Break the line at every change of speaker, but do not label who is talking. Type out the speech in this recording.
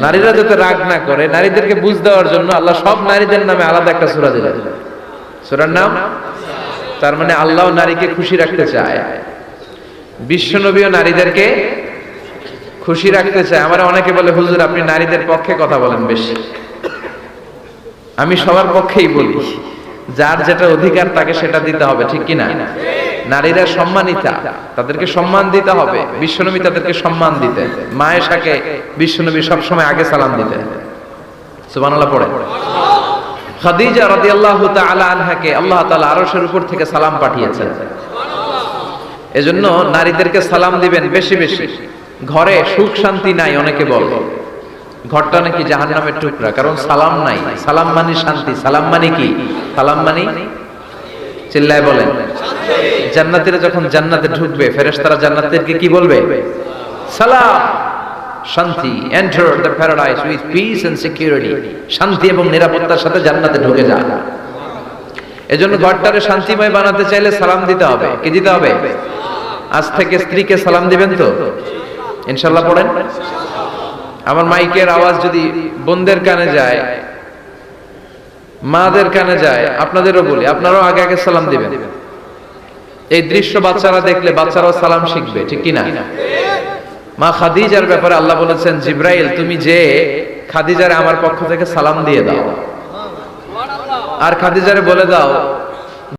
নারীরা যাতে রাগ না করে, নারীদেরকে বুঝ দেওয়ার জন্য আল্লাহ সব নারীদের নামে আলাদা একটা সূরা দিলেন। সূরার নাম, তার মানে আল্লাহ নারীকে খুশি রাখতে চায়, বিশ্বনবীও নারীদেরকে খুশি রাখতে চায়। আমার অনেকে বলে, হুজুর আপনি নারীদের পক্ষে কথা বলেন বেশি। আমি সবার পক্ষেই বলি, যার যেটা অধিকার তাকে সেটা দিতে হবে, ঠিক কিনা? নারীরা সম্মানিতা, তাদেরকে সম্মান দিতে হবে। বিশ্বনবী তাদেরকে সম্মান দিতেন। মা আয়েশাকে বিশ্বনবী সবসময় আগে সালাম দিতেন। সুবহানাল্লাহ পড়ে। খাদিজা রাদিয়াল্লাহু তাআলা আনহাকে আল্লাহ তাআলা আরশের উপর থেকে সালাম পাঠিয়েছেন। এজন্য নারীদেরকে সালাম দিবেন বেশি বেশি। ঘরে সুখ শান্তি নাই, অনেকে বলে ঘরটা নাকি জাহান্নামের টুকরা, কারণ সালাম নাই। সালাম মানে শান্তি। সালাম মানে কি? সালাম মানে, চিল্লায় বলেন, জান্নাতীরা যখন জান্নাতে ঢুকবে, ফেরেশতারা জান্নাতীদেরকে কি বলবে? সালাম, শান্তি। Enter the paradise with peace and security. শান্তি এবং নিরাপত্তার সাথে জান্নাতে ঢুকে যা। এজন্য ঘরটারে শান্তিময় বানাতে চাইলে সালাম দিতে হবে। কি দিতে হবে? আজ থেকে স্ত্রীকে সালাম দিবেন তো ইনশাআল্লাহ পড়েন। আমার মাইকের আওয়াজ যদি বোনদের কানে যায়, মাদের কানে যায়, আপনাদেরও বলি, আপনারাও আগে আগে সালাম দিবেন। এই দৃশ্য বাচ্চারা দেখলে বাচ্চারাও সালাম শিখবে, ঠিক কিনা? মা খাদিজার ব্যাপারে আল্লাহ বলেছেন, জিব্রাইল তুমি যে খাদিজারে আমার পক্ষ থেকে সালাম দিয়ে দাও, আর খাদিজারে বলে দাও